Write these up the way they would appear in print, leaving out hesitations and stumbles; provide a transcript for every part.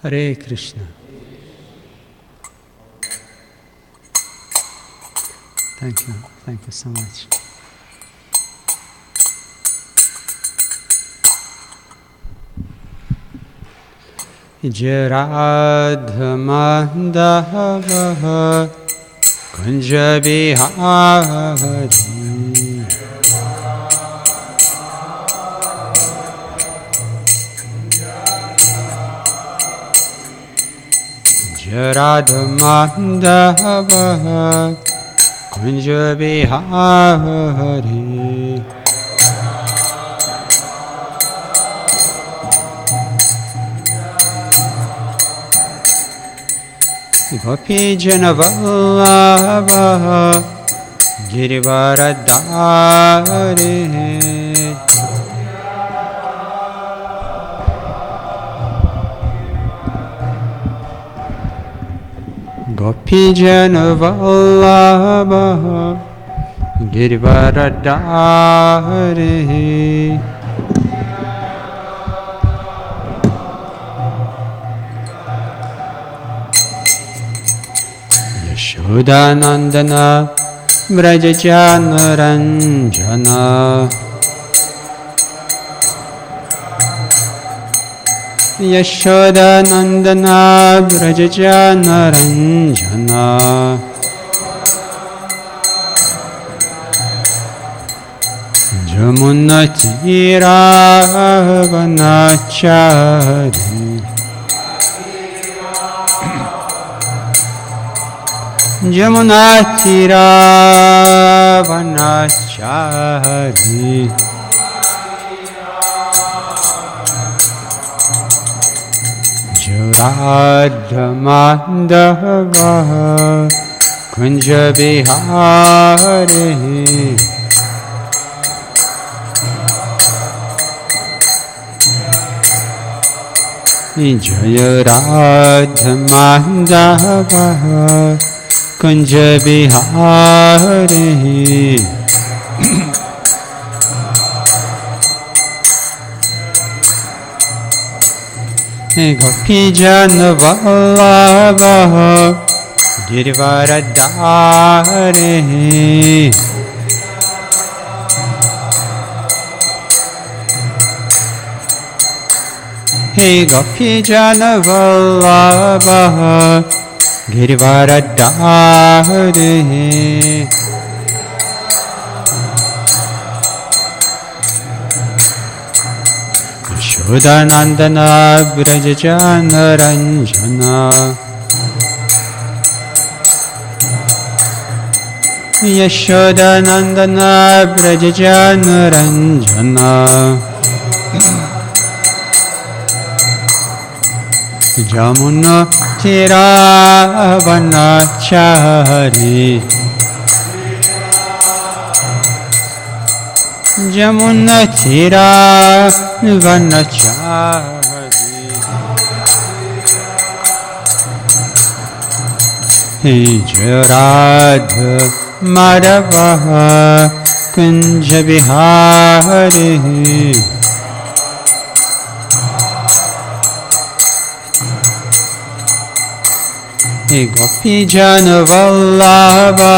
Hare Krishna. Thank you so much. Jaradhamandava Kunjabihari Jaradhamandava Kunjabihari Gopijana-vallabha Girivaradhari Gopijana-vallabha Girivaradhari Yashodanandana Vrajajanaranjana Yashodanandana Vrajajanaranjana Jamunatiravanachari Jamunatiravanachari Jaradhamandava Kunjabihari Jayaradhamandava Kunjabihari Gopijana-vallabha Girivaradhari Gopijana-vallabha Girivaradhari Yashodanandana Vrajajanaranjana Yashodanandana Vrajajanaranjana Jamunatiravanachari Jamunatiravanachari Jaradhamandava Kunjabihari Gopijana-vallabha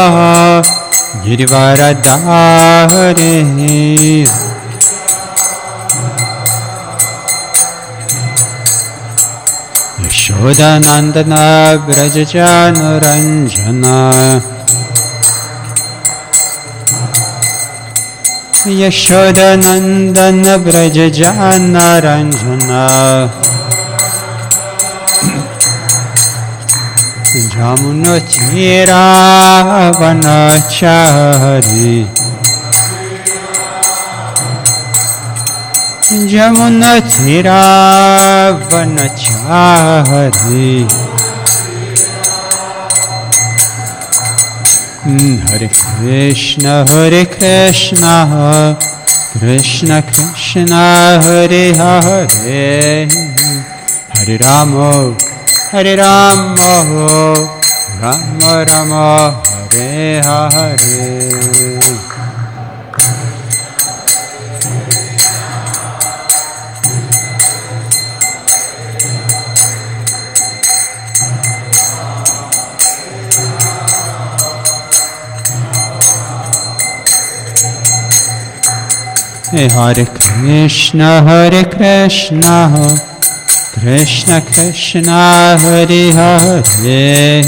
Girivaradhari Yashodanandana Vrajajanaranjana Yashodanandana Vrajajanaranjana Jamunatiravanachari Jamunatiravanachari Hare Krishna Krishna Krishna Hare Hare Hare Rama Rama Rama Hare Hare Hare Krishna, Krishna Krishna, Hare Hare,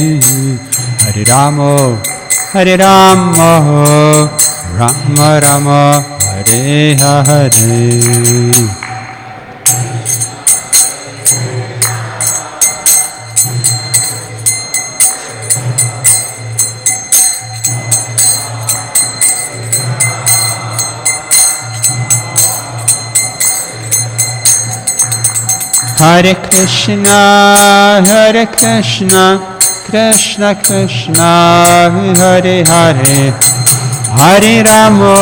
Hare Rama, Rama Rama, Hare Hare. Hare Krishna, Krishna Krishna, Hare Hare, Hare Rama,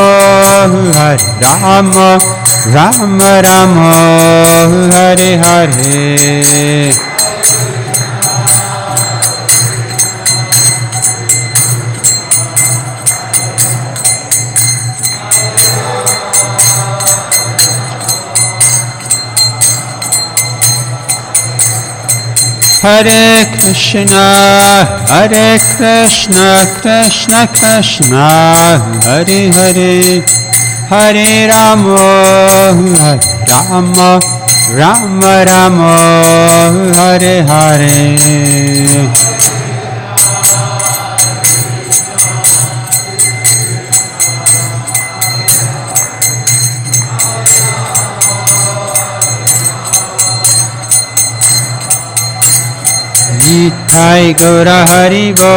Rama Rama, Hare Hare. Hare Krishna, Krishna Krishna, Hare Hare, Hare Rama, Rama Rama, Hare Hare. Nitai Gaura Haribo,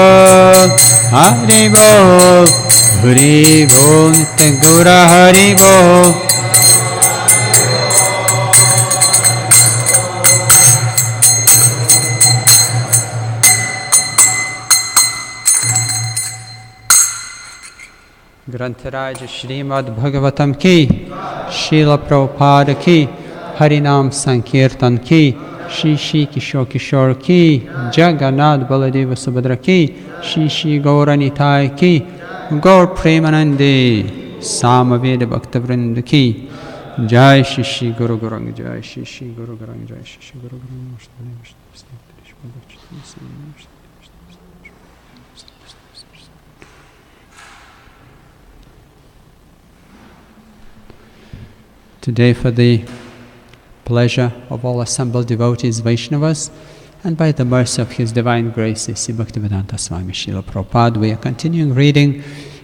Haribo, Haribo, Nitai Gaura Haribo. Grantaraj Srimad Bhagavatam ki, Srila Prabhupada ki, Harinam Sankirtan ki, Shri Kishore ki, Jagannath Baladeva Subhadra ki, Shri Gauranitai ki, Gaur Premanande, Samaveda Bhaktavrinda ki, Jai Shri Guru Gauranga, Jai Shri Guru Gauranga, Jai Shri Guru Gauranga. Today, for the pleasure of all assembled devotees, Vaishnavas, and by the mercy of His Divine Grace, Sri Bhaktivedanta Swami Srila Prabhupada, we are continuing reading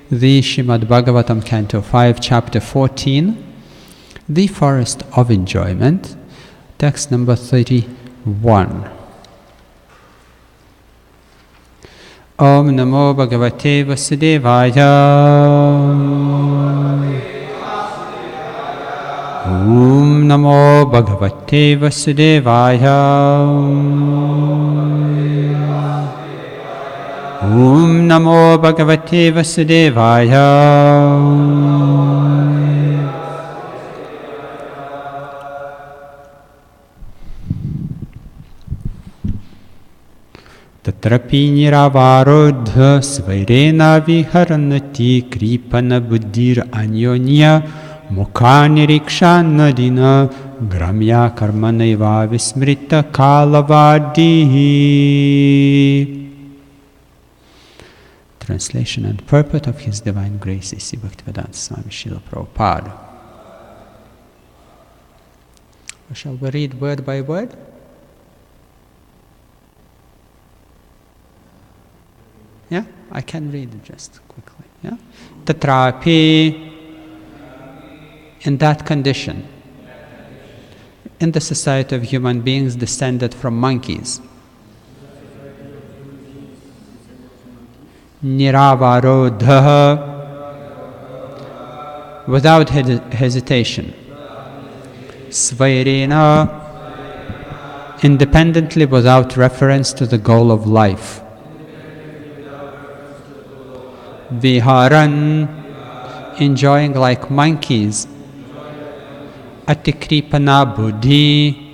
the Srimad Bhagavatam, Canto 5, Chapter 14, The Forest of Enjoyment, text number 31. Om Namo Bhagavate Vasudevaya. Om Namo Bhagavate Vasudevaya. Om Namo Bhagavate Vasudevaya. Tatrapi niravarodha svairena viharanati kripana buddhir anyonya Mukhanirikshanadina Gramya Karmanaiva Vismrita Kalavadi. Translation and purport of His Divine Grace, Sri Bhaktivedanta Swami Srila Prabhupada. Shall we read word by word? Yeah, I can read it just quickly. Yeah, Tatrapi. In that condition, in the society of human beings descended from monkeys, Niravarodha, without hesitation, Svairena, independently without reference to the goal of life, Viharan, enjoying like monkeys, Atikripana buddhi,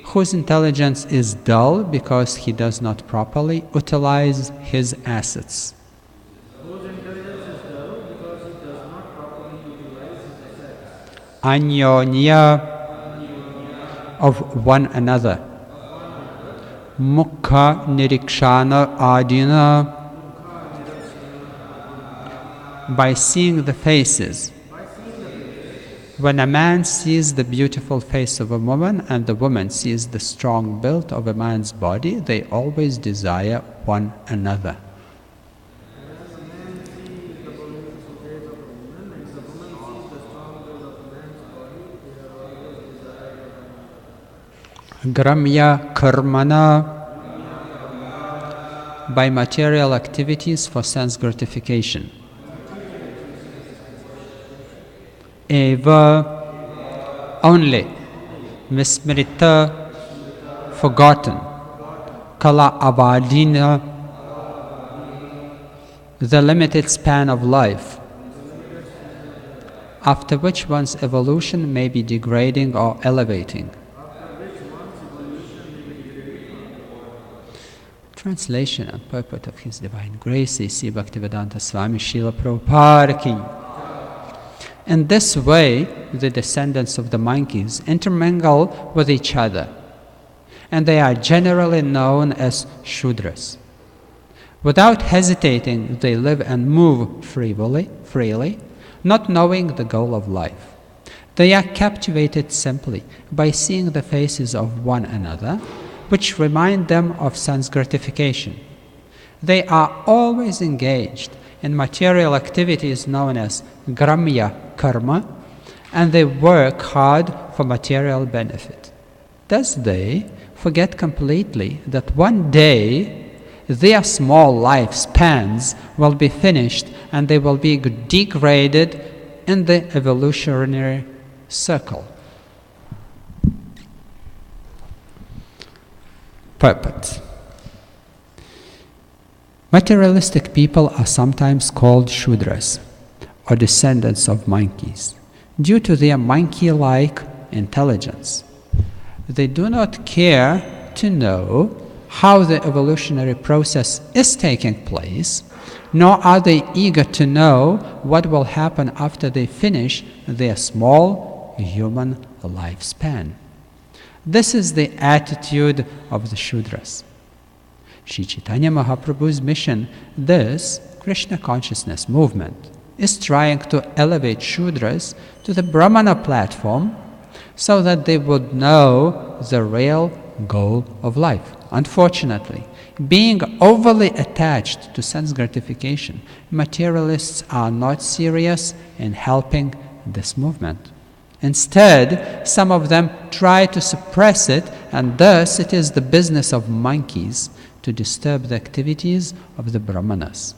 whose intelligence is dull because he does not properly utilize his assets. Anyonya, of one another. Mukha nirikshana adina, by seeing the faces. When a man sees the beautiful face of a woman and the woman sees the strong build of a man's body, they always desire one another. Gramya karmana, by material activities for sense gratification. Eva, only. Vismrita, forgotten. Kala avadina, the limited span of life, after which one's evolution may be degrading or elevating. Translation and purport of His Divine Grace, A.C. Bhaktivedanta Swami Srila Prabhupada Ki. In this way, the descendants of the monkeys intermingle with each other, and they are generally known as Shudras. Without hesitating, they live and move freely, not knowing the goal of life. They are captivated simply by seeing the faces of one another, which remind them of sense gratification. They are always engaged in material activities known as gramya karma, and they work hard for material benefit. Thus they forget completely that one day their small lifespans will be finished and they will be degraded in the evolutionary circle. Purport. Materialistic people are sometimes called Shudras, or descendants of monkeys, due to their monkey-like intelligence. They do not care to know how the evolutionary process is taking place, nor are they eager to know what will happen after they finish their small human lifespan. This is the attitude of the Shudras. Sri Chaitanya Mahaprabhu's mission, this Krishna consciousness movement, is trying to elevate Shudras to the Brahmana platform so that they would know the real goal of life. Unfortunately, being overly attached to sense gratification, materialists are not serious in helping this movement. Instead, some of them try to suppress it, and thus it is the business of monkeys to disturb the activities of the Brahmanas.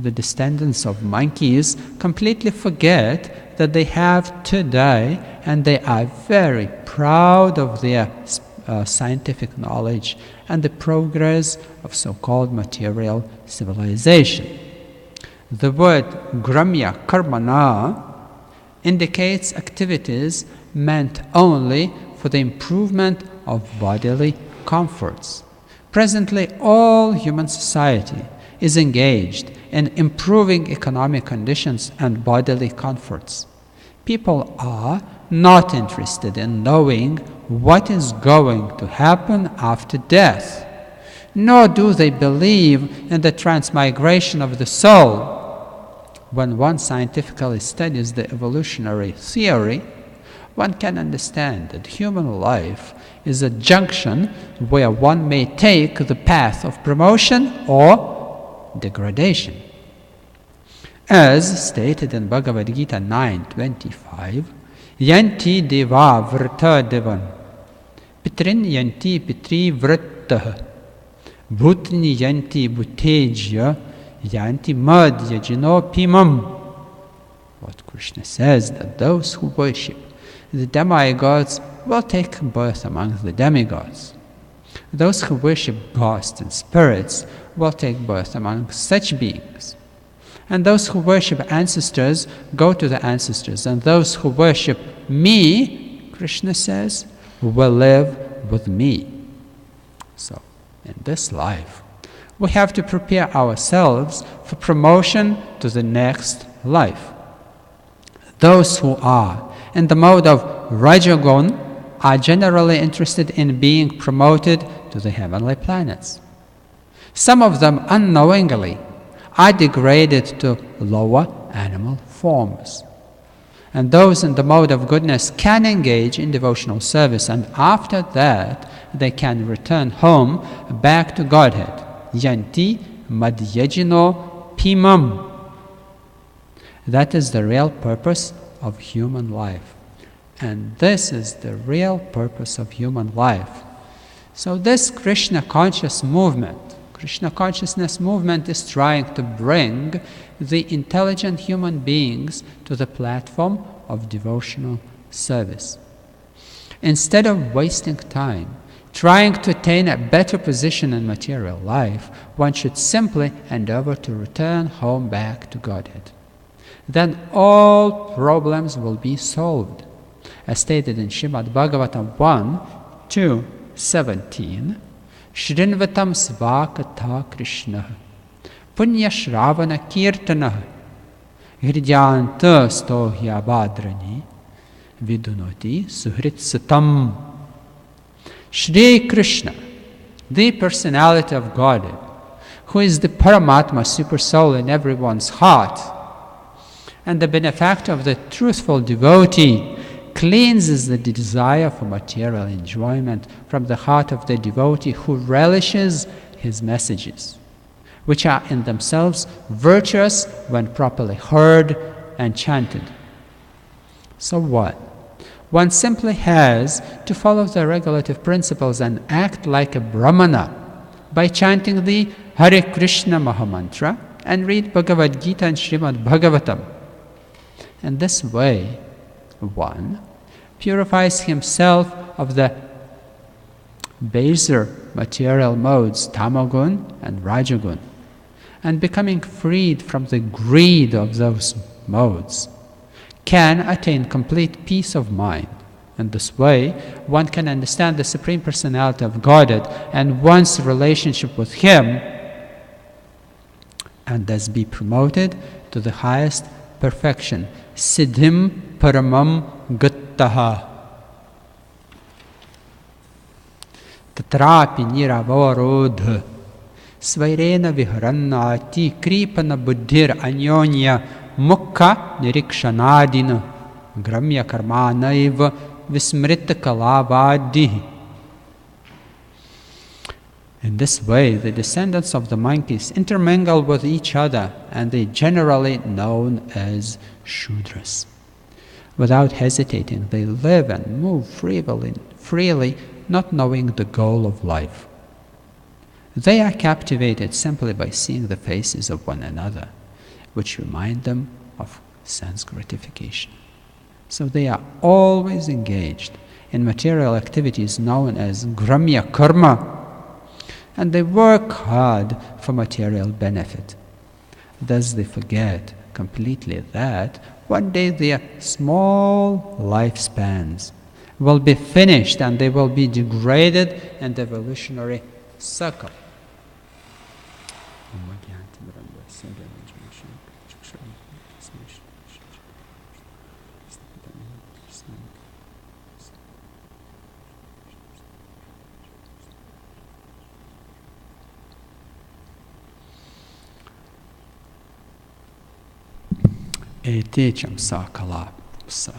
The descendants of monkeys completely forget that they have today, and they are very proud of their scientific knowledge and the progress of so-called material civilization. The word gramya karmana indicates activities meant only for the improvement of bodily comforts. Presently, all human society is engaged in improving economic conditions and bodily comforts. People are not interested in knowing what is going to happen after death, nor do they believe in the transmigration of the soul. When one scientifically studies the evolutionary theory, one can understand that human life is a junction where one may take the path of promotion or degradation. As stated in Bhagavad Gita 9.25, Yanti deva vrta devan, pitrin yanti pitri vrittah, bhutni yanti bhutejya, yanti madhya jinopimam. What Krishna says, that those who worship the demigods will take birth among the demigods. Those who worship ghosts and spirits will take birth among such beings. And those who worship ancestors go to the ancestors. And those who worship me, Krishna says, will live with me. So, in this life, we have to prepare ourselves for promotion to the next life. Those who are in the mode of Rajagun are generally interested in being promoted to the heavenly planets. Some of them unknowingly are degraded to lower animal forms. And those in the mode of goodness can engage in devotional service, and after that they can return home back to Godhead. Yanti madhyajino pimam. That is the real purpose of human life. And this is the real purpose of human life. So this Krishna conscious movement, Krishna consciousness movement, is trying to bring the intelligent human beings to the platform of devotional service. Instead of wasting time trying to attain a better position in material life, one should simply endeavor to return home back to Godhead. Then all problems will be solved. As stated in Srimad Bhagavatam 1:2-17, Shrinvatam svakatha Krishna punya shravana kirtana hridyanta stohya badrani vidunoti suhrit satam. Shri Krishna, the personality of Godhead, who is the Paramatma, super soul in everyone's heart, and the benefactor of the truthful devotee, cleanses the desire for material enjoyment from the heart of the devotee who relishes his messages, which are in themselves virtuous when properly heard and chanted. So what? One simply has to follow the regulative principles and act like a Brahmana by chanting the Hare Krishna Mahamantra and read Bhagavad Gita and Srimad Bhagavatam. And this way, one purifies himself of the baser material modes, Tamagun and Rajagun, and becoming freed from the greed of those modes, can attain complete peace of mind. And this way, one can understand the Supreme Personality of Godhead and one's relationship with Him, and thus be promoted to the highest perfection. Siddhim paramam gattaha. Tatrapi niravarodha. Svairena viharannati kripana buddhir anyonya mukha nirikshanadina gramya karmanaiva vismrita kalavadi. In this way, the descendants of the monkeys intermingle with each other, and they generally known as Shudras. Without hesitating, they live and move freely, not knowing the goal of life. They are captivated simply by seeing the faces of one another, which remind them of sense gratification. So they are always engaged in material activities known as Gramya Karma, and they work hard for material benefit. Thus they forget completely that one day their small lifespans will be finished and they will be degraded in the evolutionary circle. Etecham sakalapsa.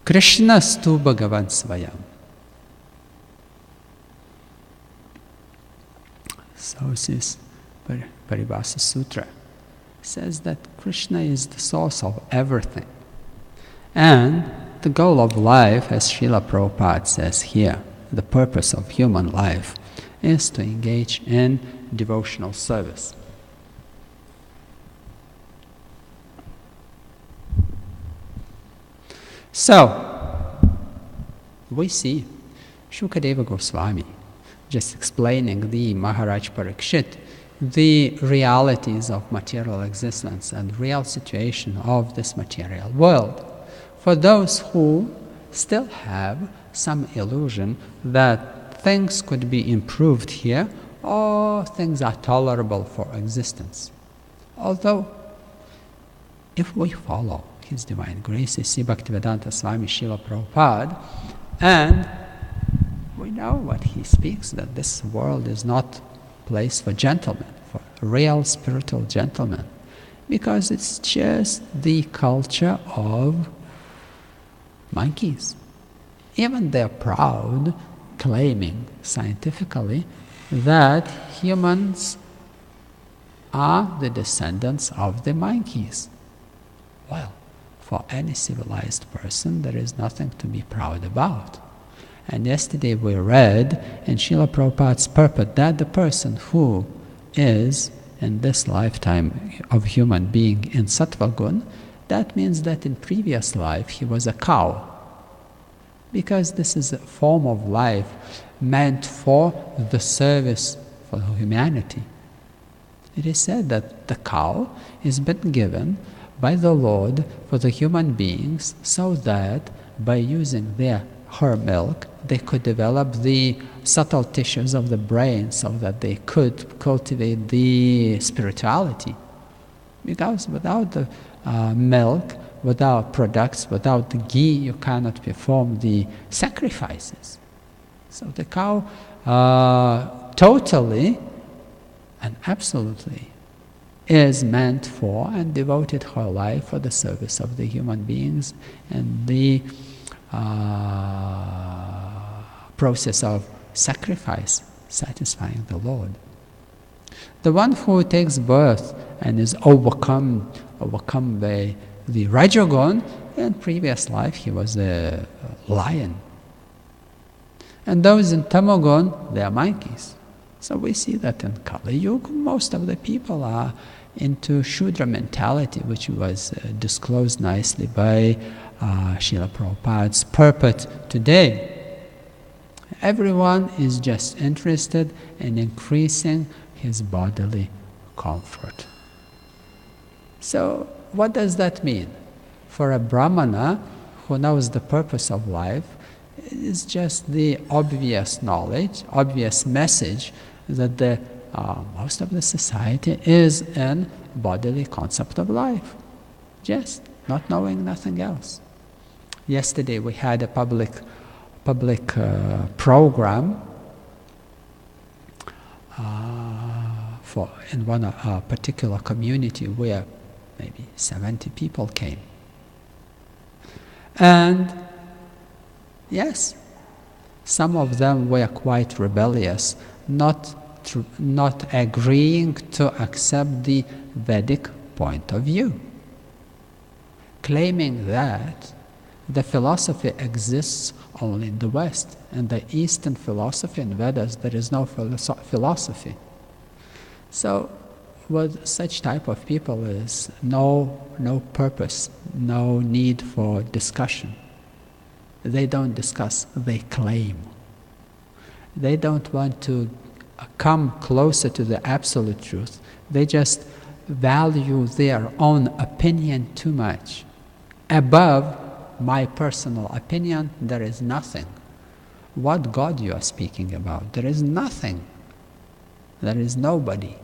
Krishna stu Bhagavan Svayam. So says Paribhasa Sutra, says that Krishna is the source of everything. And the goal of life, as Srila Prabhupada says here, the purpose of human life is to engage in devotional service. So, we see Shukadeva Goswami just explaining the Maharaj Parikshit, the realities of material existence and real situation of this material world. For those who still have some illusion that things could be improved here or things are tolerable for existence. Although, if we follow His Divine Grace, Sri Bhaktivedanta Swami Srila Prabhupada, and we know what he speaks, that this world is not a place for gentlemen, for real spiritual gentlemen, because it's just the culture of monkeys. Even they're proud, claiming scientifically that humans are the descendants of the monkeys. Well, for any civilized person, there is nothing to be proud about. And yesterday we read in Srila Prabhupada's purport that the person who is in this lifetime of human being in Sattva Gun, that means that in previous life he was a cow. Because this is a form of life meant for the service for humanity. It is said that the cow is been given by the Lord for the human beings so that by using her milk, they could develop the subtle tissues of the brain so that they could cultivate the spirituality. Because without the milk, without products, without the ghee, you cannot perform the sacrifices. So the cow totally and absolutely is meant for and devoted her life for the service of the human beings and the process of sacrifice, satisfying the Lord. The one who takes birth and is overcome by the Rajagun, in previous life he was a lion. And those in Tamagun, they are monkeys. So we see that in Kali Yuga, most of the people are into Shudra mentality, which was disclosed nicely by Srila Prabhupada's purport today. Everyone is just interested in increasing his bodily comfort. So what does that mean? For a Brahmana who knows the purpose of life, it is just the obvious knowledge, obvious message that most of the society is in bodily concept of life, just not knowing nothing else. Yesterday we had a public program in one particular community where maybe 70 people came. And yes, some of them were quite rebellious, not agreeing to accept the Vedic point of view, claiming that the philosophy exists only in the West. In the Eastern philosophy and Vedas, there is no philosophy. So with such type of people is no purpose, no need for discussion. They don't discuss, they claim. They don't want to come closer to the absolute truth. They just value their own opinion too much. Above my personal opinion, there is nothing. What God you are speaking about? There is nothing. There is nobody.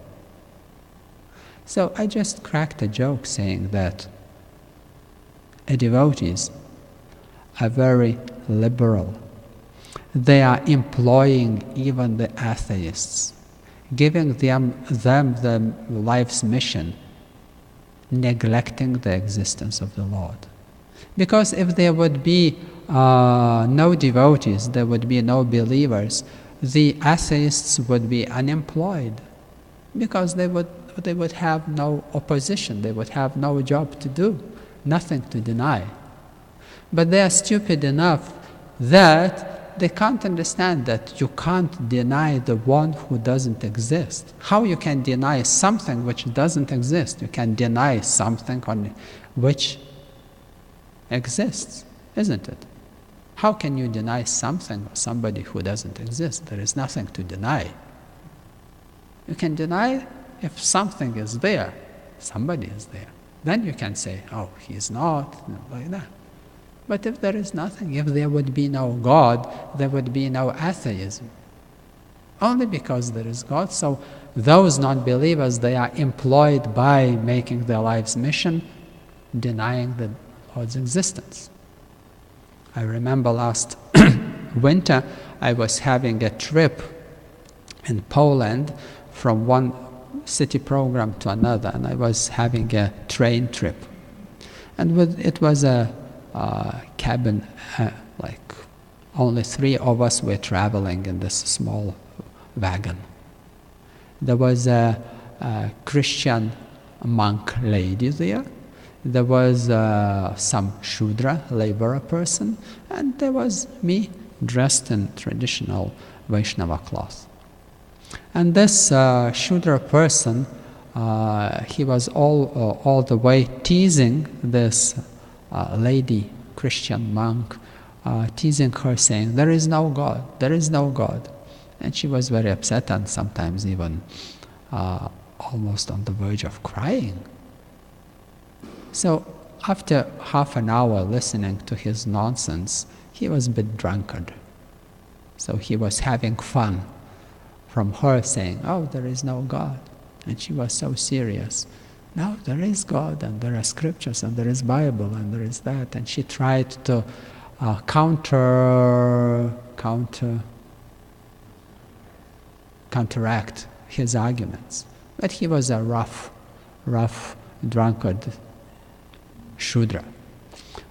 So I just cracked a joke saying that devotees are very liberal. They are employing even the atheists, giving them the life's mission, neglecting the existence of the Lord. Because if there would be no devotees, there would be no believers, the atheists would be unemployed, because they would have no opposition, they would have no job to do, nothing to deny. But they are stupid enough that they can't understand that you can't deny the one who doesn't exist. How you can deny something which doesn't exist? You can deny something which exists, isn't it? How can you deny something or somebody who doesn't exist? There is nothing to deny. You can deny if something is there, somebody is there. Then you can say, oh, he's not, like that. But if there is nothing, if there would be no God, there would be no atheism. Only because there is God, so those non-believers, they are employed by making their life's mission, denying the Lord's existence. I remember last winter, I was having a trip in Poland from one city program to another, and I was having a train trip. And it was a cabin, like only 3 of us were traveling in this small wagon. There was a Christian monk lady there. There was some Shudra laborer person, and there was me dressed in traditional Vaishnava cloth. And this Shudra person, he was all the way teasing this lady, Christian monk, teasing her, saying, "There is no God, there is no God." And she was very upset and sometimes even almost on the verge of crying. So after half an hour listening to his nonsense, he was a bit drunkard. So he was having fun from her saying, "Oh, there is no God." And she was so serious. "No, there is God, and there are scriptures, and there is Bible, and there is that." And she tried to counteract his arguments. But he was a rough, drunkard Shudra.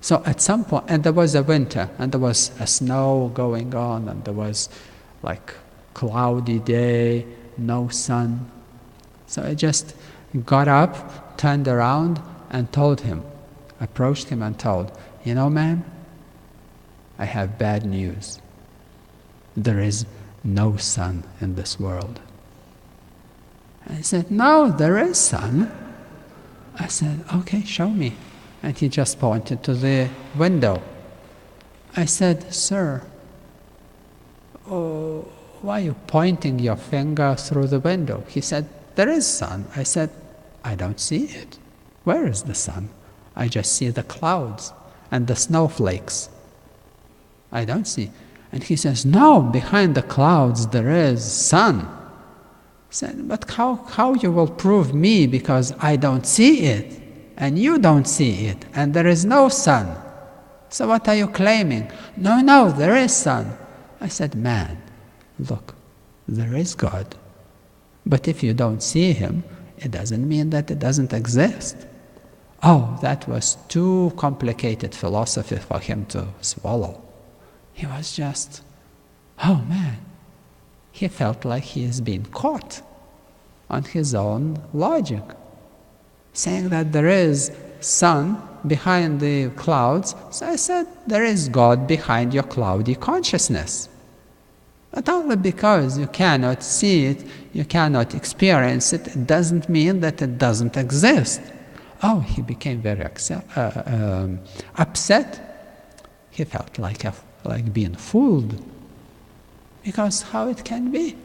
So at some point, and there was a winter, and there was a snow going on, and there was like cloudy day, no sun. So I just got up, turned around, and approached him and told, "You know, man, I have bad news. There is no sun in this world." And he said, "No, there is sun." I said, "Okay, show me." And he just pointed to the window. I said, "Sir, why are you pointing your finger through the window?" He said, "There is sun." I said, "I don't see it. Where is the sun? I just see the clouds and the snowflakes. I don't see." And he says, "No, behind the clouds there is sun." I said, "But how you will prove me, because I don't see it, and you don't see it, and there is no sun. So what are you claiming?" No, there is sun." I said, "Man, look, there is God. But if you don't see him, it doesn't mean that it doesn't exist." Oh, that was too complicated philosophy for him to swallow. He was just, oh man, he felt like he is being caught on his own logic, saying that there is sun behind the clouds. So I said, there is God behind your cloudy consciousness. But only because you cannot see it, you cannot experience it, it doesn't mean that it doesn't exist. Oh, he became very upset. He felt like being fooled. Because how it can be?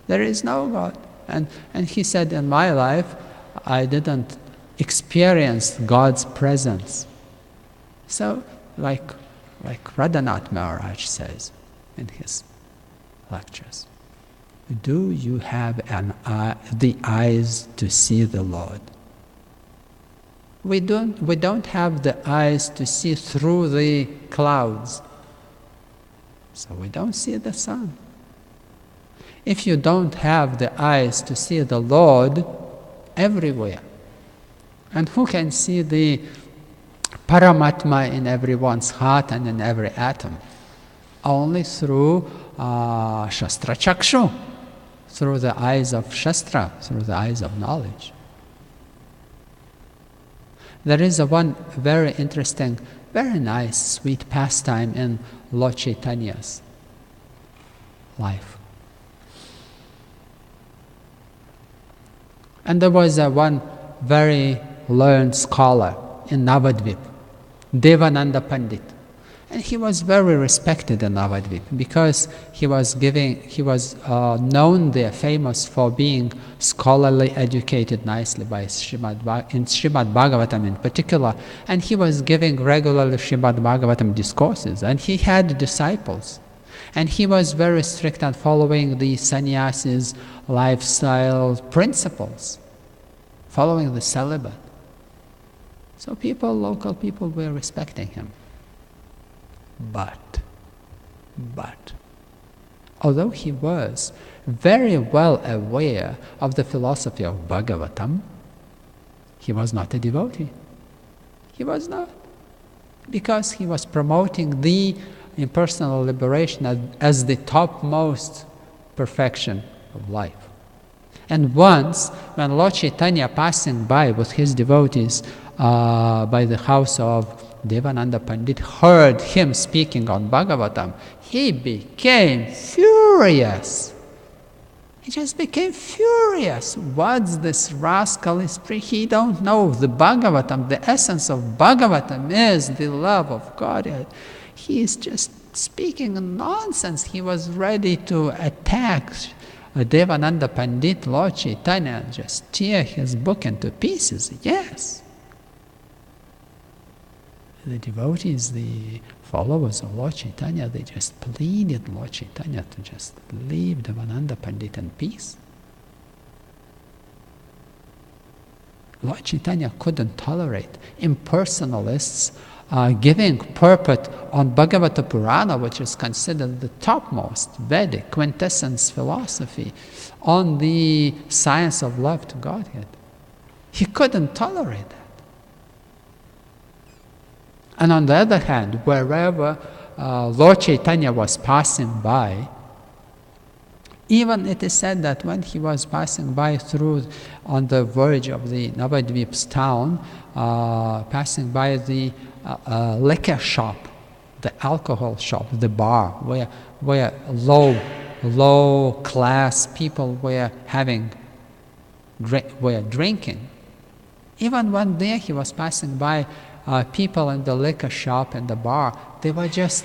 There is no God. And he said, in my life, I didn't experience God's presence. So, like Radhanath Maharaj says in his lectures, do you have the eyes to see the Lord? We don't have the eyes to see through the clouds, so we don't see the sun. If you don't have the eyes to see the Lord everywhere, and who can see the Paramatma in everyone's heart and in every atom? Only through Shastra Chakshu, through the eyes of Shastra, through the eyes of knowledge. There is one very interesting, very nice, sweet pastime in Lord Chaitanya's life. And there was one very learned scholar in Navadvip, Devananda Pandit. And he was very respected in Navadvip because he was known there, famous for being scholarly, educated nicely by Srimad Bhagavatam in particular. And he was giving regularly Srimad Bhagavatam discourses, and he had disciples. And he was very strict on following the sannyasi's lifestyle principles, following the celibate. So local people were respecting him. But although he was very well aware of the philosophy of Bhagavatam, he was not a devotee. He was not. Because he was promoting the impersonal liberation as the topmost perfection of life. And once, when Lord Chaitanya passing by with his devotees by the house of Devananda Pandit, heard him speaking on Bhagavatam, he became furious. He just became furious. What's this rascal is he don't know the Bhagavatam, the essence of Bhagavatam is the love of God. He is just speaking nonsense. He was ready to attack Devananda Pandit, Lord Chaitanya, and just tear his book into pieces. Yes. The devotees, the followers of Lord Chaitanya, they just pleaded Lord Chaitanya to just leave Devananda Pandit in peace. Lord Chaitanya couldn't tolerate impersonalists giving purport on Bhagavata Purana, which is considered the topmost Vedic quintessence philosophy on the science of love to Godhead. He couldn't tolerate that. And on the other hand, wherever Lord Chaitanya was passing by, even it is said that when he was passing by through on the verge of the Navadvip's town, passing by the liquor shop, the alcohol shop, the bar, where low class people were drinking. Even one day he was passing by people in the liquor shop and the bar, they were just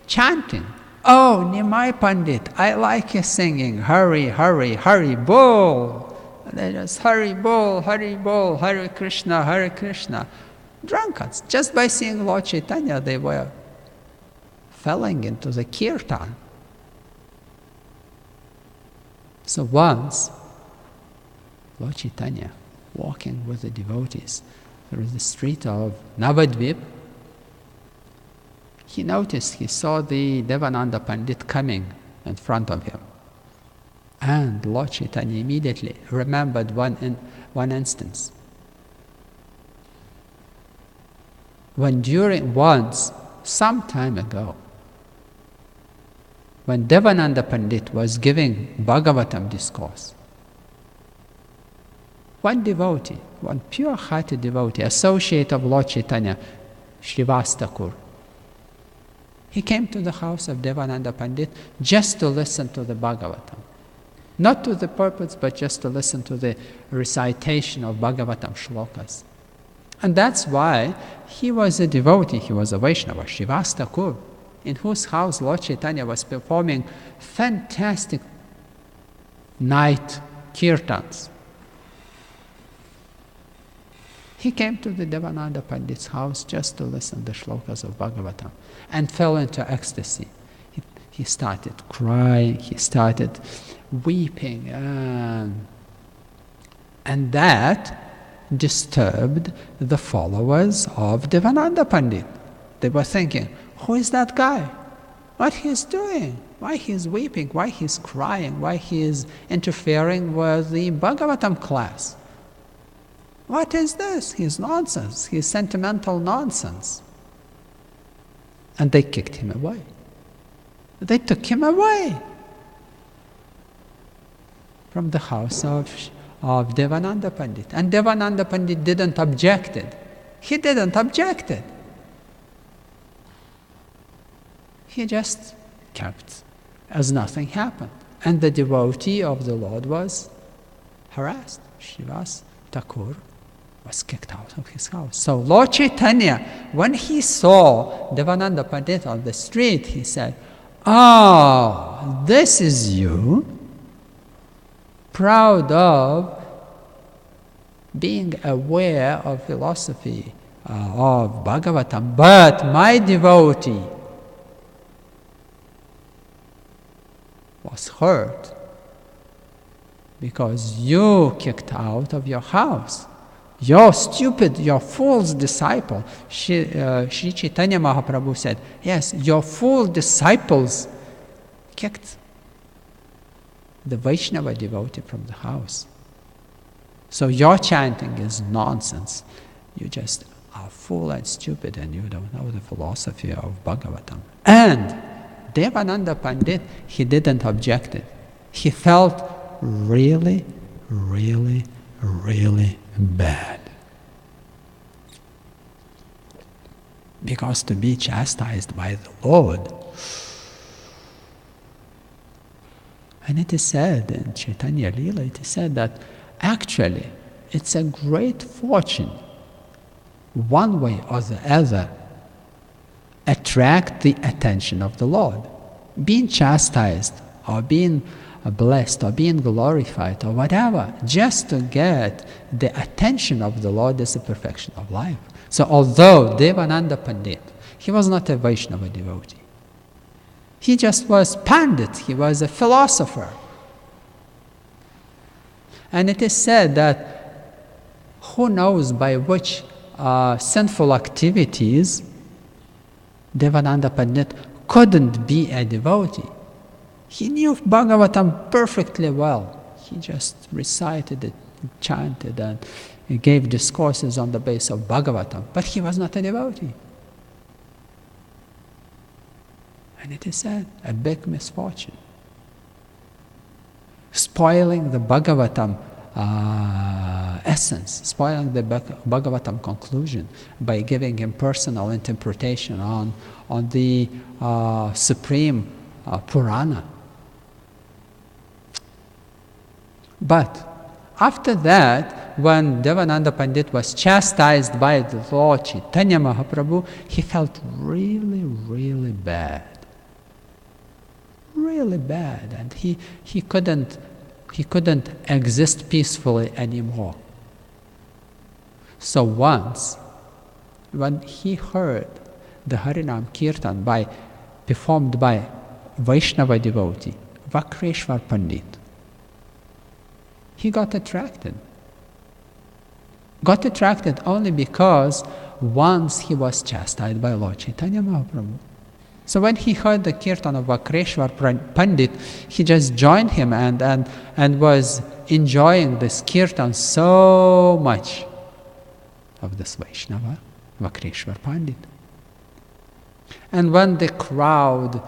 chanting, "Oh, Nimai Pandit, I like your singing, Hari, Hari, Hari Bol." And they just Hari Bol, Hare Krishna, Hare Krishna. Drunkards. Just by seeing Lord Chaitanya, they were falling into the kirtan. So once, Lord Chaitanya, walking with the devotees through the street of Navadvip, he saw the Devananda Pandit coming in front of him. And Lord Chaitanya immediately remembered one instance. When some time ago, when Devananda Pandit was giving Bhagavatam discourse, one devotee, one pure-hearted devotee, associate of Lord Chaitanya, Srivas, he came to the house of Devananda Pandit just to listen to the Bhagavatam. Not to the purpose, but just to listen to the recitation of Bhagavatam shlokas. And that's why he was a devotee, he was a Vaishnava, Srivas, in whose house Lord Chaitanya was performing fantastic night kirtans. He came to the Devananda Pandit's house just to listen to the shlokas of Bhagavatam and fell into ecstasy. He started crying, he started weeping, and that disturbed the followers of Devananda Pandit. They were thinking, who is that guy? What he's doing? Why he's weeping? Why he's crying? Why he is interfering with the Bhagavatam class? What is this? He's nonsense. He's sentimental nonsense. And they kicked him away. They took him away from the house of Devananda Pandit. And Devananda Pandit didn't object it. He didn't object it. He just kept as nothing happened. And the devotee of the Lord was harassed. Srivas Thakur was kicked out of his house. So Lord Chaitanya, when he saw Devananda Pandit on the street, he said, "Oh, this is you, proud of being aware of philosophy of Bhagavatam, but my devotee was hurt because you kicked out of your house. Your stupid, your fool's disciple." Sri Chaitanya Mahaprabhu said, yes, your fool disciples kicked the Vaishnava devotee from the house. So your chanting is nonsense. You just are fool and stupid and you don't know the philosophy of Bhagavatam. And Devananda Pandit, he didn't object it. He felt really, really, really bad. Because to be chastised by the Lord, and it is said in Chaitanya Lila, it is said that actually it's a great fortune, one way or the other, attract the attention of the Lord. Being chastised or being blessed or being glorified or whatever, just to get the attention of the Lord is the perfection of life. So although Devananda Pandit, he was not a Vaishnava devotee. He just was Pandit, he was a philosopher. And it is said that who knows by which sinful activities Devananda Pandit couldn't be a devotee. He knew Bhagavatam perfectly well. He just recited it, chanted, and he gave discourses on the basis of Bhagavatam, but he was not a devotee. And it is said, a big misfortune. Spoiling the Bhagavatam essence, spoiling the Bhagavatam conclusion by giving impersonal interpretation on the supreme Purana. But after that, when Devananda Pandit was chastised by the Lord Chaitanya Mahaprabhu, he felt really, really bad. Really bad, and he couldn't exist peacefully anymore. So once, when he heard the Harinam Kirtan performed by Vaishnava devotee, Vakreshwar Pandit, he got attracted. Got attracted only because once he was chastised by Lord Chaitanya Mahaprabhu. So when he heard the kirtan of Vakreshwar Pandit, he just joined him and was enjoying this kirtan so much of this Vaishnava, Vakreshwar Pandit. And when the crowd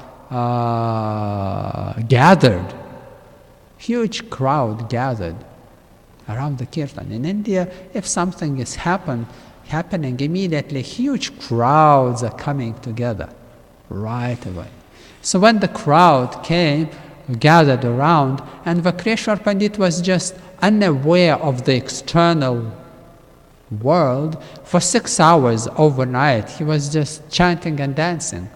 gathered, huge crowd gathered around the kirtan. In India, if something is happening immediately, huge crowds are coming together right away. So when the crowd came, gathered around, and Vakreshwar Pandit was just unaware of the external world, for 6 hours overnight, he was just chanting and dancing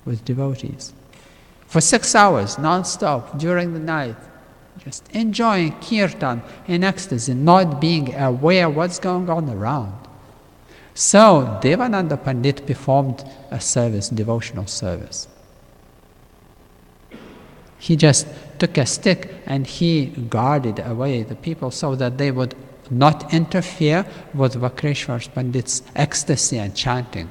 with devotees. For 6 hours, non-stop, during the night, just enjoying kirtan in ecstasy, not being aware what's going on around. So Devananda Pandit performed a service, devotional service. He just took a stick and he guarded away the people so that they would not interfere with Vakreshwar Pandit's ecstasy and chanting.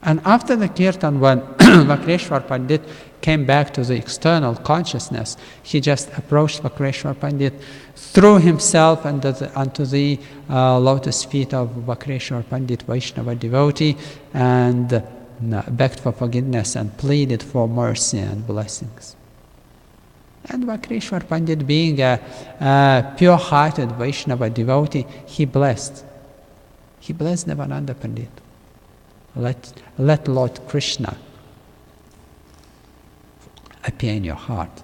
And after the kirtan, when Vakreshwar Pandit came back to the external consciousness, he just approached Vakreshwar Pandit, threw himself onto the lotus feet of Vakreshwar Pandit, Vaishnava devotee, and begged for forgiveness and pleaded for mercy and blessings. And Vakreshwar Pandit, being a pure-hearted Vaishnava devotee, he blessed Devananda Pandit. Let Lord Krishna appear in your heart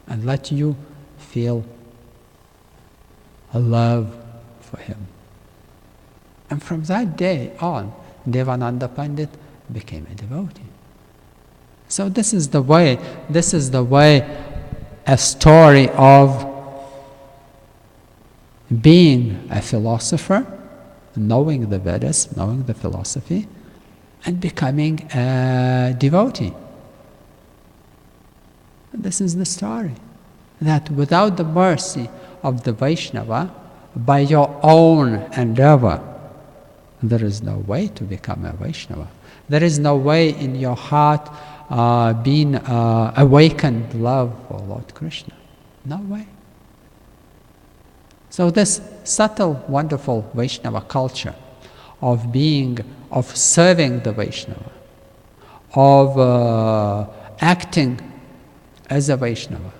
and let you feel a love for him. And from that day on, Devananda Pandit became a devotee. So this is the way a story of being a philosopher, knowing the Vedas, knowing the philosophy, and becoming a devotee. This is the story. That without the mercy of the Vaishnava, by your own endeavor, there is no way to become a Vaishnava. There is no way in your heart been awakened love for Lord Krishna. No way. So this subtle, wonderful Vaishnava culture of serving the Vaishnava, of acting as a Vaishnava,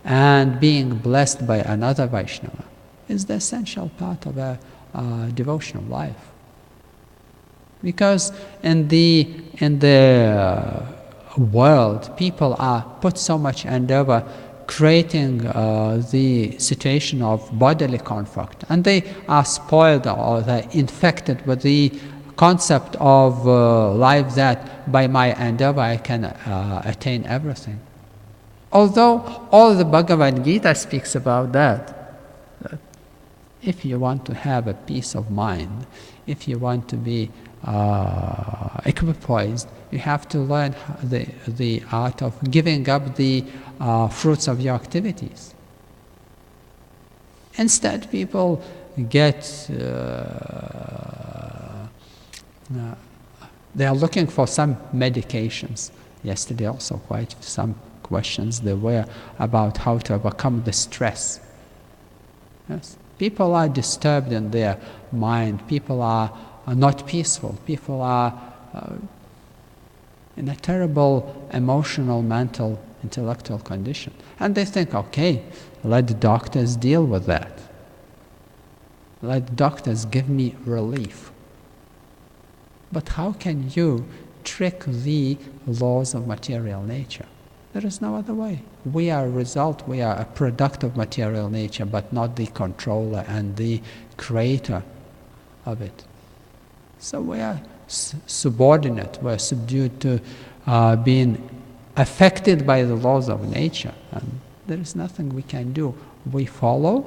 and being blessed by another Vaishnava is the essential part of a devotional life. Because in the world, people are put so much endeavor creating the situation of bodily conflict, and they are spoiled or they're infected with the concept of life that by my endeavor I can attain everything. Although all the Bhagavad Gita speaks about that if you want to have a peace of mind, if you want to be equipoised, you have to learn the art of giving up the fruits of your activities. Instead, people get they are looking for some medications. Yesterday also quite some questions there were about how to overcome the stress. Yes. People are disturbed in their mind. People are not peaceful. People are in a terrible emotional, mental, intellectual condition. And they think, okay, let the doctors deal with that. Let the doctors give me relief. But how can you trick the laws of material nature? There is no other way. We are a result, we are a product of material nature, but not the controller and the creator of it. So we are subordinate, we are subdued to being affected by the laws of nature. And there is nothing we can do. We follow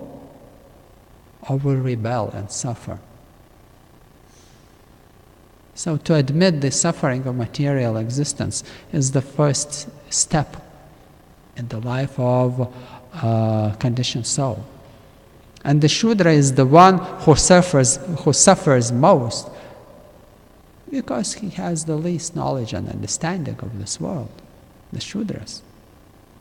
or we rebel and suffer. So to admit the suffering of material existence is the first step in the life of conditioned soul. And the Shudra is the one who suffers most because he has the least knowledge and understanding of this world. The Shudras,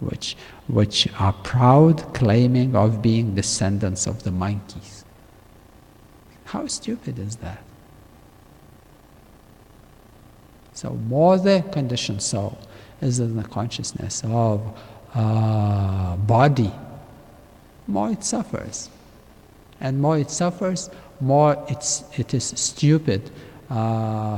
which are proud, claiming of being descendants of the monkeys. How stupid is that? So more the conditioned soul is in the consciousness of body, more it suffers. And more it suffers, more it is stupid,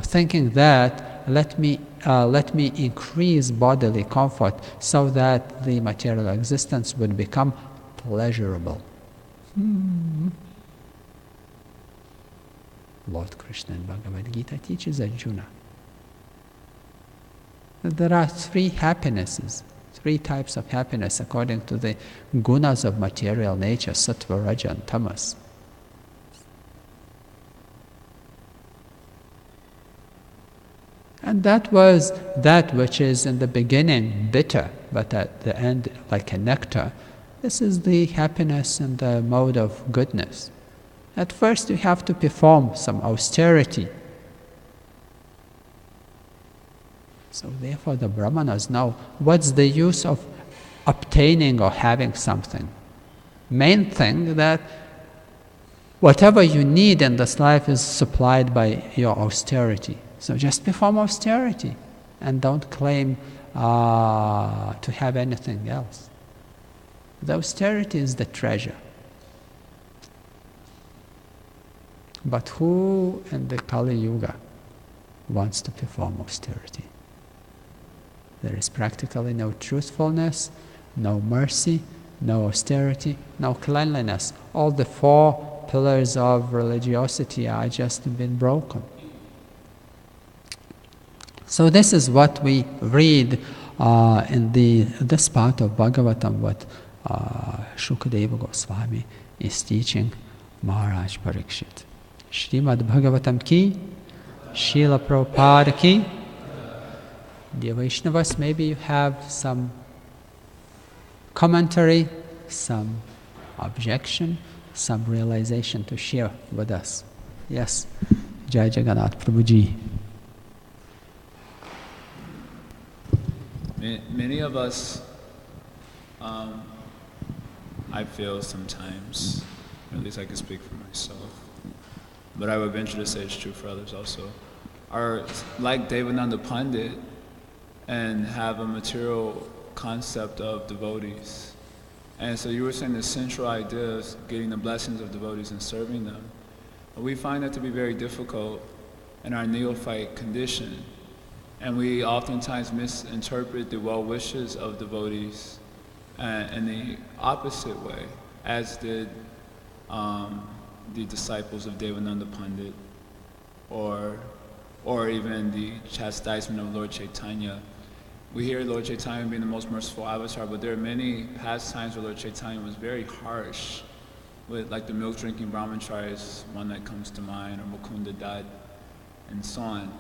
thinking that let me increase bodily comfort so that the material existence would become pleasurable. Lord Krishna in Bhagavad Gita teaches Arjuna that there are three happinesses, three types of happiness according to the gunas of material nature, sattva, raja, and tamas. And that was that which is in the beginning bitter, but at the end like a nectar. This is the happiness in the mode of goodness. At first you have to perform some austerity. So therefore the Brahmanas know what's the use of obtaining or having something. Main thing that whatever you need in this life is supplied by your austerity. So just perform austerity and don't claim to have anything else. The austerity is the treasure. But who in the Kali Yuga wants to perform austerity? There is practically no truthfulness, no mercy, no austerity, no cleanliness. All the four pillars of religiosity are just been broken. So this is what we read in this part of Bhagavatam, what Shukadeva Goswami is teaching Maharaj Parikshit. Srimad Bhagavatam ki, Srila Prabhupada ki. Dear Vaishnavas, maybe you have some commentary, some objection, some realization to share with us. Yes, Jai Jagannath Prabhuji. Many of us, I feel sometimes, at least I can speak for myself, but I would venture to say it's true for others also, are like Devananda Pandit and have a material concept of devotees. And so you were saying the central idea is getting the blessings of devotees and serving them. We find that to be very difficult in our neophyte condition. And we oftentimes misinterpret the well wishes of devotees in the opposite way, as did the disciples of Devananda Pandit, or even the chastisement of Lord Chaitanya. We hear Lord Chaitanya being the most merciful avatar, but there are many past times where Lord Chaitanya was very harsh, with like the milk drinking brahmachari is one that comes to mind, or Mukunda Dutt, and so on.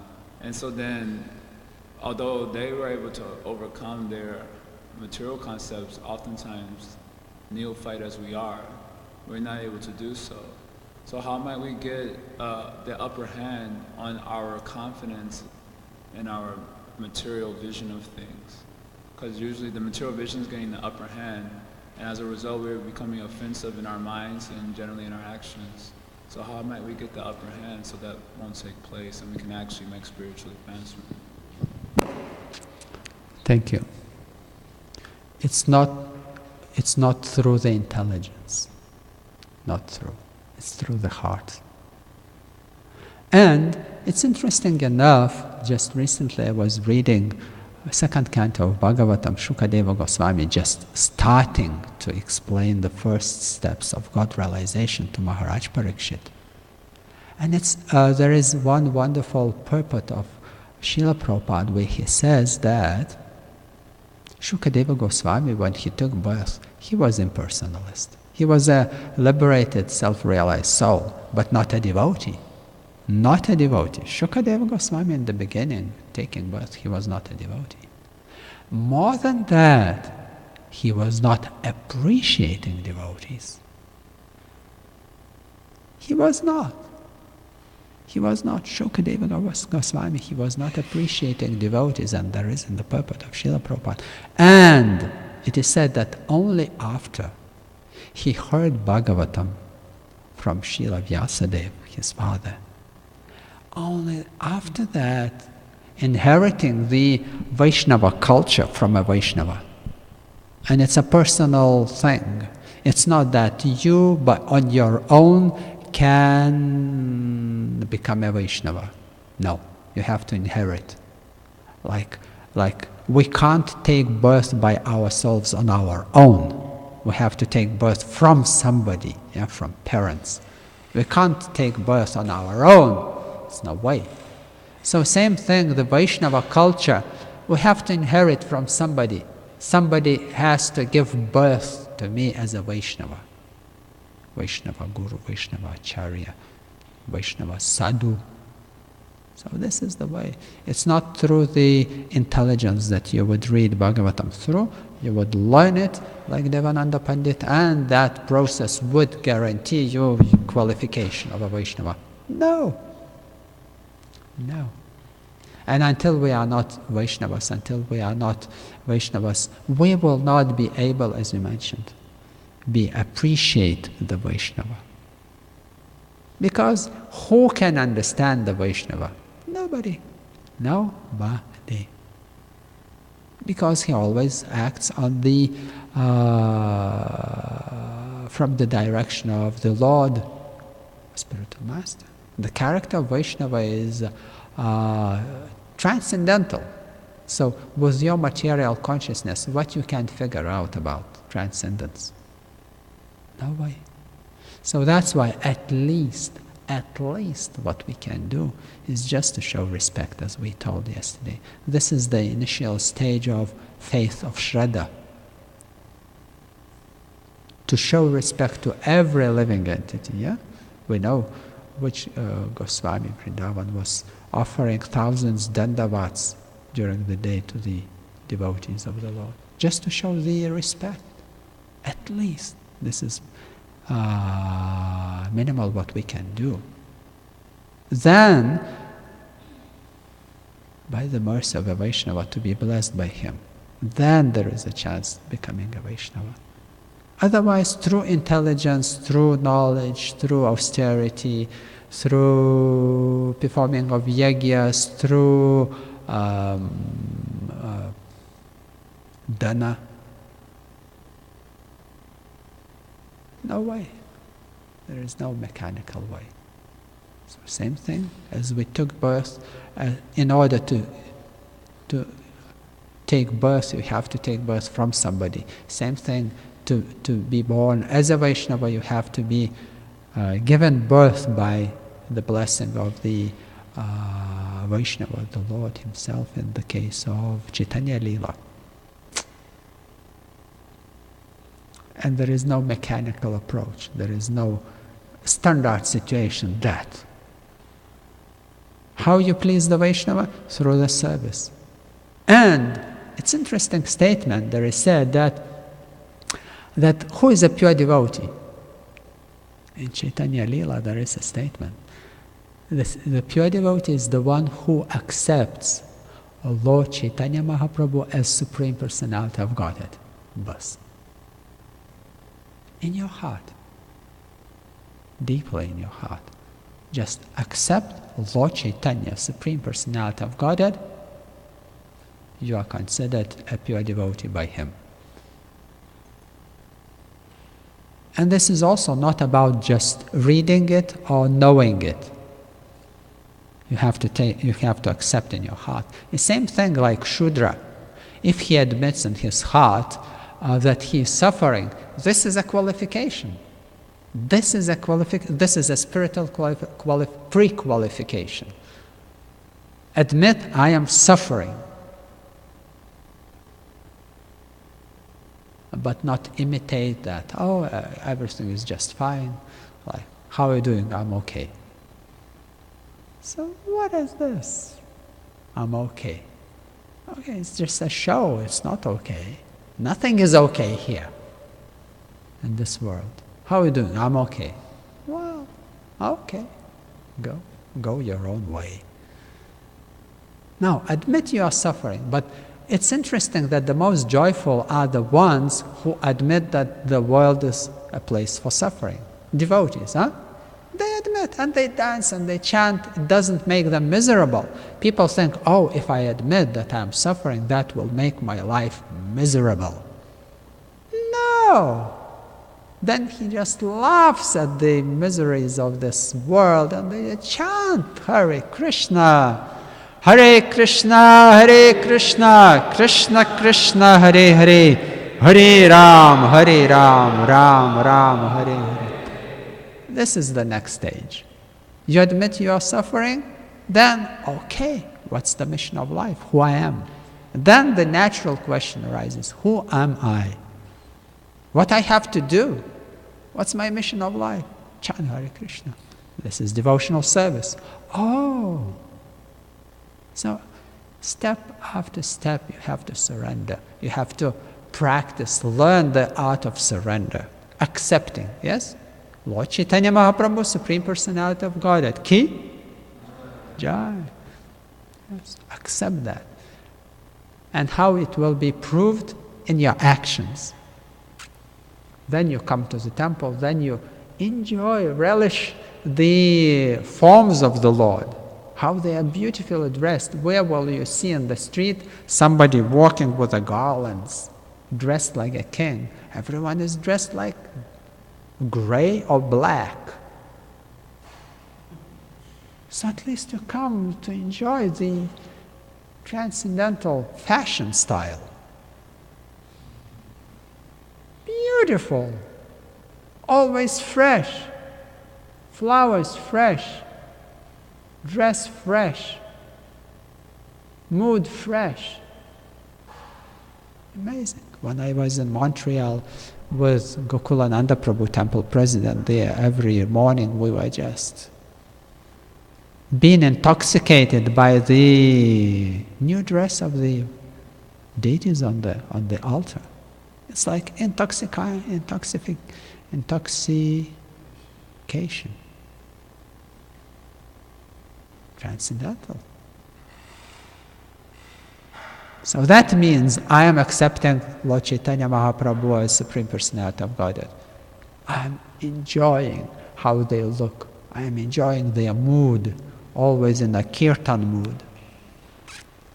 And so then, although they were able to overcome their material concepts, oftentimes, neophyte as we are, we're not able to do so. So how might we get the upper hand on our confidence in our material vision of things? Because usually the material vision is getting the upper hand, and as a result we're becoming offensive in our minds and generally in our actions. So how might we get the upper hand so that won't take place and we can actually make spiritual advancement? Thank you. It's not through the intelligence, not through. It's through the heart. And it's interesting enough, just recently I was reading a second canto of Bhagavatam, Shukadeva Goswami just starting to explain the first steps of God realization to Maharaj Parikshit. And there is one wonderful purport of Srila Prabhupada where he says that Shukadeva Goswami, when he took birth, he was impersonalist. He was a liberated, self-realized soul, but not a devotee. Not a devotee. Shukadeva Goswami in the beginning, taking birth, he was not a devotee. More than that, he was not appreciating devotees. He was not. He was not Shukadeva Goswami. He was not appreciating devotees, and there is in the purport of Srila Prabhupada. And it is said that only after he heard Bhagavatam from Srila Vyasadeva, his father, only after that, inheriting the Vaishnava culture from a Vaishnava. And it's a personal thing. It's not that you, but on your own, can become a Vaishnava. No, you have to inherit. Like we can't take birth by ourselves on our own. We have to take birth from somebody, from parents. We can't take birth on our own. It's no way. So same thing, the Vaishnava culture, we have to inherit from somebody. Somebody has to give birth to me as a Vaishnava. Vaishnava Guru, Vaishnava Acharya, Vaishnava Sadhu. So this is the way. It's not through the intelligence that you would read Bhagavatam through. You would learn it like Devananda Pandit, and that process would guarantee you qualification of a Vaishnava. No. No. And until we are not Vaishnavas, we will not be able, as you mentioned, appreciate the Vaishnava. Because who can understand the Vaishnava? Nobody. Nobody. Because he always acts on the from the direction of the Lord, spiritual master. The character of Vaishnava is transcendental. So with your material consciousness, what you can figure out about transcendence? No way. So that's why at least what we can do is just to show respect, as we told yesterday. This is the initial stage of faith, of Shraddha. To show respect to every living entity, yeah? We know which Goswami Vrindavan was offering thousands dandavats during the day to the devotees of the Lord, just to show the respect. At least this is minimal what we can do. Then, by the mercy of a Vaishnava, to be blessed by him, then there is a chance becoming a Vaishnava. Otherwise, through intelligence, through knowledge, through austerity, through performing of yagyas, through dana, no way. There is no mechanical way. So same thing as we took birth. In order to take birth, you have to take birth from somebody. Same thing, to be born as a Vaishnava, you have to be given birth by the blessing of the Vaishnava, the Lord Himself, in the case of Chaitanya Lila. And there is no mechanical approach. There is no standard situation that. How you please the Vaishnava? Through the service. And it's an interesting statement. There is said that who is a pure devotee? In Chaitanya Lila there is a statement. The pure devotee is the one who accepts Lord Chaitanya Mahaprabhu as Supreme Personality of Godhead. Bas. In your heart. Deeply in your heart. Just accept Lord Chaitanya, Supreme Personality of Godhead. You are considered a pure devotee by Him. And this is also not about just reading it or knowing it. You have to accept in your heart. The same thing like Shudra. If he admits in his heart that he is suffering, this is a qualification. This is a spiritual pre-qualification. Admit, I am suffering. But not imitate that, everything is just fine. Like, how are you doing? I'm okay. So what is this? I'm okay. Okay, it's just a show. It's not okay. Nothing is okay here in this world. How are you doing? I'm okay. Well, okay. Go your own way. Now, admit you are suffering, but it's interesting that the most joyful are the ones who admit that the world is a place for suffering. Devotees, huh? They admit and they dance and they chant. It doesn't make them miserable. People think, if I admit that I'm suffering, that will make my life miserable. No! Then he just laughs at the miseries of this world and they chant Hare Krishna. Hare Krishna, Krishna Krishna, Hare Hare, Hare Ram, Ram Ram, Hare Hare. This is the next stage. You admit you are suffering, then, okay, what's the mission of life? Who I am? Then the natural question arises, who am I? What I have to do? What's my mission of life? Chant Hare Krishna. This is devotional service. So, step after step, you have to surrender. You have to practice, learn the art of surrender. Accepting, yes? Lord Chaitanya Mahaprabhu, Supreme Personality of Godhead. Ki? Jai. Yes, accept that. And how it will be proved in your actions. Then you come to the temple, then you enjoy, relish the forms of the Lord. How they are beautifully dressed. Where will you see in the street somebody walking with a garlands, dressed like a king? Everyone is dressed like gray or black. So at least you come to enjoy the transcendental fashion style. Beautiful. Always fresh. Flowers fresh. Dress fresh, mood fresh. Amazing. When I was in Montreal with Gokulananda Prabhu Temple President there, every morning we were just being intoxicated by the new dress of the deities on the altar. It's like intoxication. Transcendental. So that means I am accepting Lord Chaitanya Mahaprabhu as Supreme Personality of Godhead. I am enjoying how they look. I am enjoying their mood, always in a kirtan mood.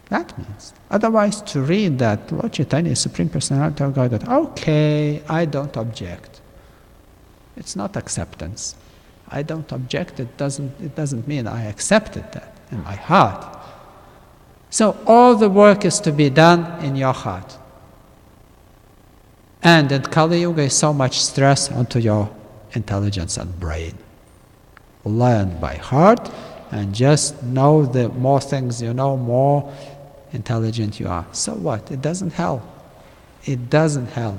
That means. Otherwise, to read that Lord Chaitanya is Supreme Personality of Godhead, okay, I don't object. It's not acceptance. I don't object, it doesn't mean I accepted that in my heart. So all the work is to be done in your heart. And in Kali Yuga is so much stress onto your intelligence and brain. Learn by heart and just know the more things you know, more intelligent you are. So what? It doesn't help. It doesn't help.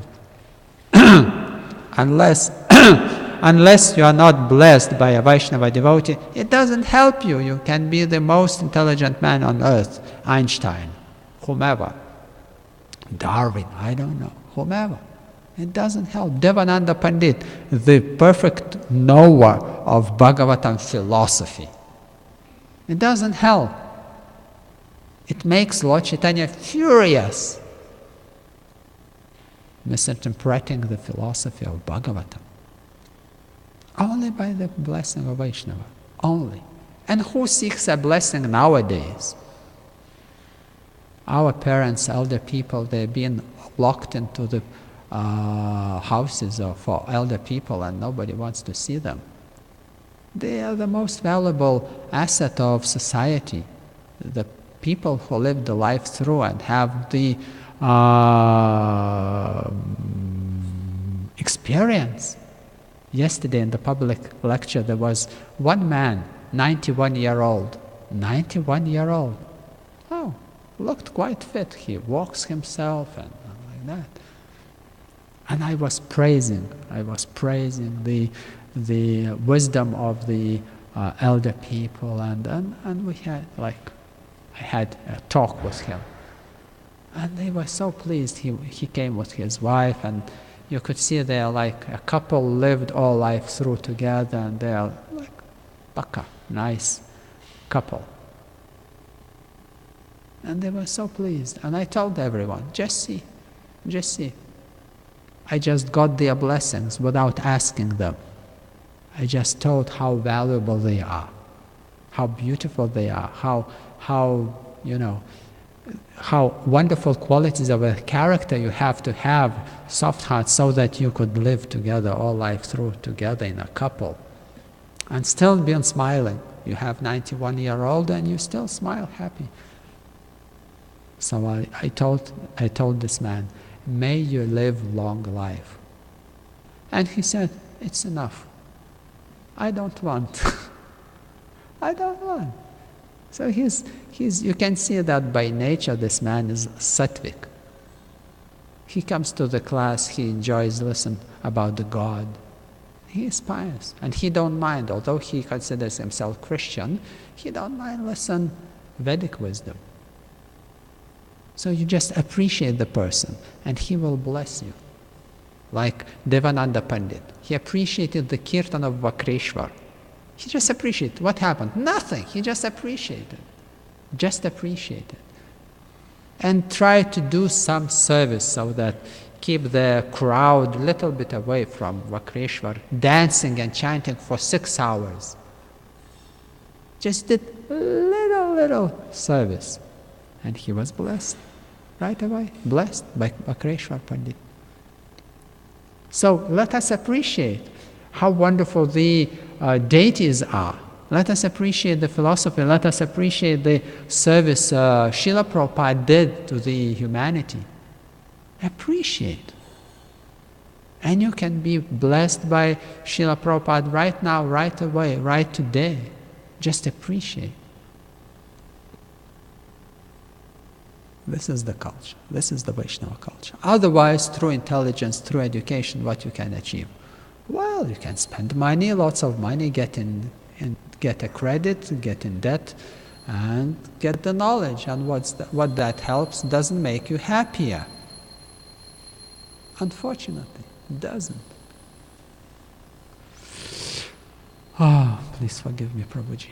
Unless you are not blessed by a Vaishnava devotee, it doesn't help you. You can be the most intelligent man on earth, Einstein, whomever, Darwin, I don't know, whomever. It doesn't help. Devananda Pandit, the perfect knower of Bhagavatam philosophy. It doesn't help. It makes Lord Chaitanya furious, misinterpreting the philosophy of Bhagavatam. Only by the blessing of Vaishnava. Only. And who seeks a blessing nowadays? Our parents, elder people, they've been locked into the houses for elder people and nobody wants to see them. They are the most valuable asset of society. The people who live the life through and have the experience. Yesterday in the public lecture there was one man, 91-year-old. 91-year-old. Oh, looked quite fit. He walks himself and like that. And I was praising the wisdom of the elder people and we had I had a talk with him. And they were so pleased. He came with his wife and you could see they're like a couple lived all life through together and they're like paka, nice couple. And they were so pleased. And I told everyone, just see. I just got their blessings without asking them. I just told how valuable they are, how beautiful they are, how wonderful qualities of a character you have to have, soft heart, so that you could live together all life through together in a couple and still be smiling. You have 91-year-old and you still smile happy. So I told this man, may you live long life. And he said, it's enough. I don't want. I don't want. So you can see that by nature this man is sattvic. He comes to the class, he enjoys listening about the God. He is pious and he don't mind, although he considers himself Christian, he don't mind listen Vedic wisdom. So you just appreciate the person and he will bless you. Like Devananda Pandit, he appreciated the kirtan of Vakreshwar. He just appreciated. What happened? Nothing. He just appreciated. Just appreciated. And try to do some service so that keep the crowd a little bit away from Vakreshwar, dancing and chanting for 6 hours. Just did little service. And he was blessed right away. Blessed by Vakreshwar Pandit. So let us appreciate how wonderful the deities are. Let us appreciate the philosophy. Let us appreciate the service Srila Prabhupada did to the humanity. Appreciate. And you can be blessed by Srila Prabhupada right now, right away, right today. Just appreciate. This is the culture. This is the Vaishnava culture. Otherwise, through intelligence, through education, what you can achieve? Well, you can spend money, lots of money, get a credit, get in debt, and get the knowledge. And what that helps doesn't make you happier. Unfortunately, it doesn't. Oh, please forgive me, Prabhuji.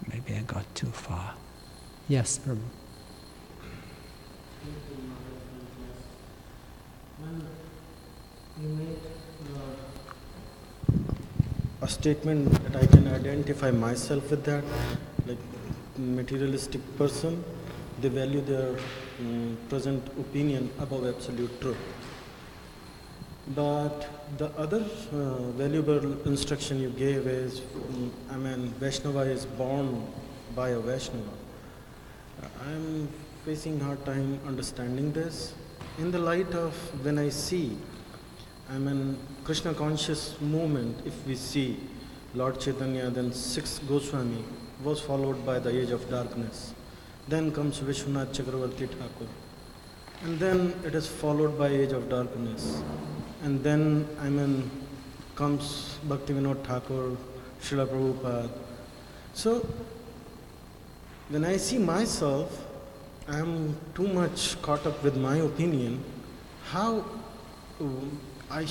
Maybe I got too far. Yes, Prabhu. When you made a statement that I can identify myself with that, like materialistic person, they value their present opinion above absolute truth. But the other valuable instruction you gave is, Vaishnava is born by a Vaishnava. I'm facing hard time understanding this. In the light of when I see, Krishna conscious movement, if we see Lord Chaitanya, then 6 Goswami was followed by the age of darkness. Then comes Vishwanath Chakravarti Thakur. And then it is followed by age of darkness. And then, comes Bhaktivinoda Thakur, Srila Prabhupada. So, when I see myself, I am too much caught up with my opinion. How I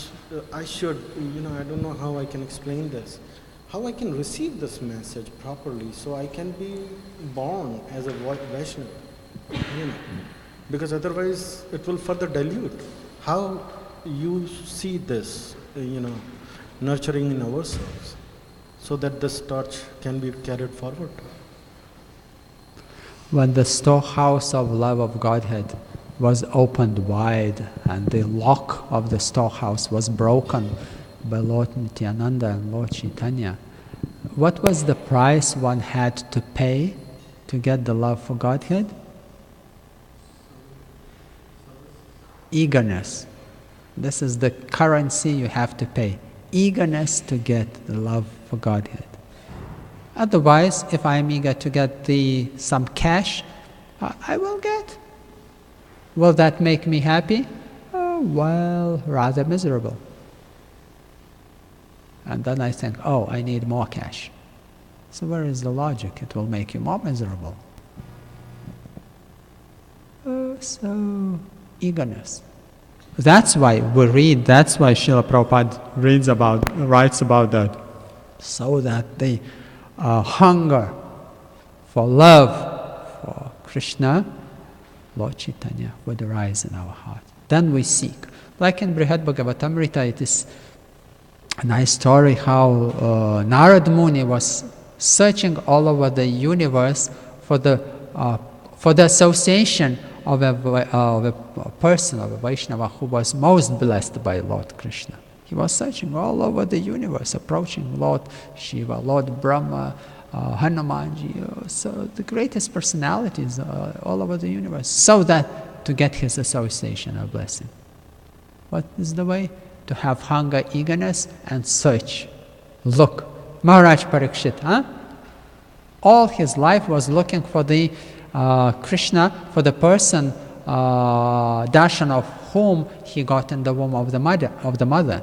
should, I don't know how I can explain this. How I can receive this message properly so I can be born as a Vaishnava, because otherwise it will further dilute. How you see this, nurturing in ourselves so that this torch can be carried forward? When the storehouse of love of Godhead was opened wide and the lock of the storehouse was broken by Lord Nityananda and Lord Chaitanya, what was the price one had to pay to get the love for Godhead? Eagerness. This is the currency you have to pay. Eagerness to get the love for Godhead. Otherwise, if I am eager to get some cash, I will get. Will that make me happy? Oh, well, rather miserable. And then I think, oh, I need more cash. So where is the logic? It will make you more miserable. So, eagerness. That's why we read, that's why Srila Prabhupada writes about that. So that the hunger for love for Krishna, Lord Chaitanya, would arise in our heart. Then we seek. Like in Brihad Bhagavatamrita, it is a nice story how Narad Muni was searching all over the universe for the association of a person, of a Vaishnava who was most blessed by Lord Krishna. He was searching all over the universe, approaching Lord Shiva, Lord Brahma, Hanumanji, so the greatest personalities all over the universe, so that to get his association or blessing. What is the way? To have hunger, eagerness, and search. Look, Maharaj Parikshit, all his life was looking for the Krishna, for the person, darshan of whom he got in the womb of the mother.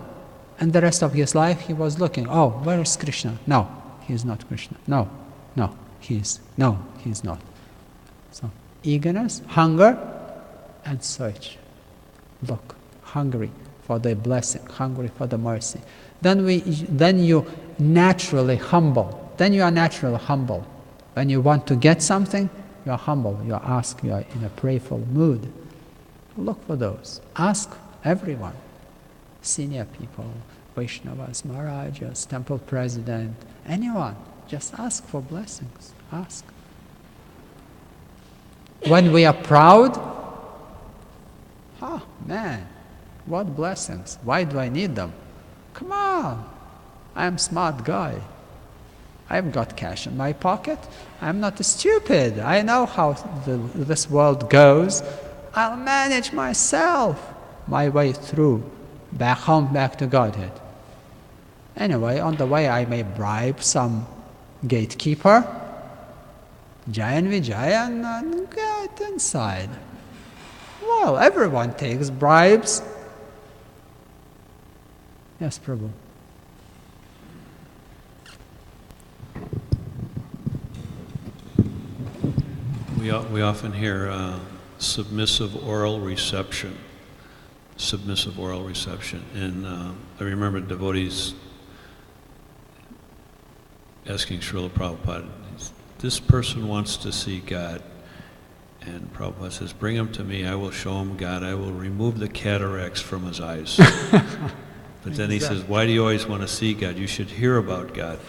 And the rest of his life he was looking, oh, where is Krishna? No, he is not Krishna. No, he is not. So, eagerness, hunger, and search. Look, hungry for the blessing, hungry for the mercy. Then you naturally humble. Then you are naturally humble. When you want to get something, you are humble. You ask. You are in a prayerful mood. Look for those. Ask everyone. Senior people, Vaishnavas, Maharajas, temple president, anyone. Just ask for blessings. Ask. When we are proud, man, what blessings? Why do I need them? Come on, I'm a smart guy. I've got cash in my pocket. I'm not stupid. I know how this world goes. I'll manage myself my way through, back home, back to Godhead. Anyway, on the way I may bribe some gatekeeper, Jai and Vijay, and get inside. Well, everyone takes bribes. Yes, Prabhu. We often hear submissive oral reception. And I remember devotees asking Srila Prabhupada, this person wants to see God, And Prabhupada says, bring him to me, I will show him God, I will remove the cataracts from his eyes. But then he says, why do you always want to see God? You should hear about God.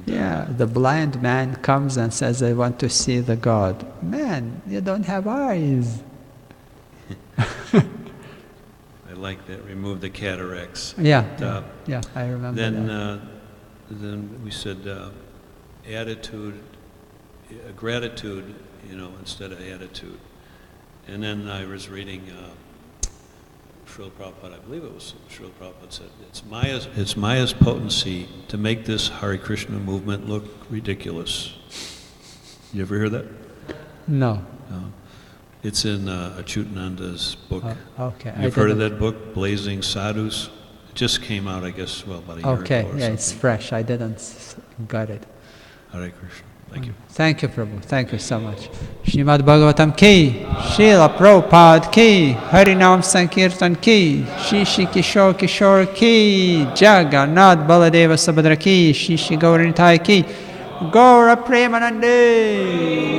Yeah, the blind man comes and says, I want to see the God. Man, you don't have eyes. I like that, remove the cataracts. Yeah, But, yeah, I remember that. Then we said attitude, gratitude, instead of attitude. And then I was reading Srila Prabhupada, I believe it was Srila Prabhupada said, it's Maya's potency to make this Hare Krishna movement look ridiculous. You ever hear that? No. No. It's in Achyutananda's book. Okay. You've heard of that book, Blazing Sadhus? It just came out, I guess, about a year ago or something. Yeah, it's fresh. I didn't got it. Hare Krishna. Thank you. Thank you, Prabhu. Thank you so much. Srimad Bhagavatam ki, Srila Prabhupada ki, Harinam Sankirtan ki, Shishi Kishore Kishore ki, Jagannath Baladeva Subhadra ki, Shishi Gauranitai ki, Gaura Premanande.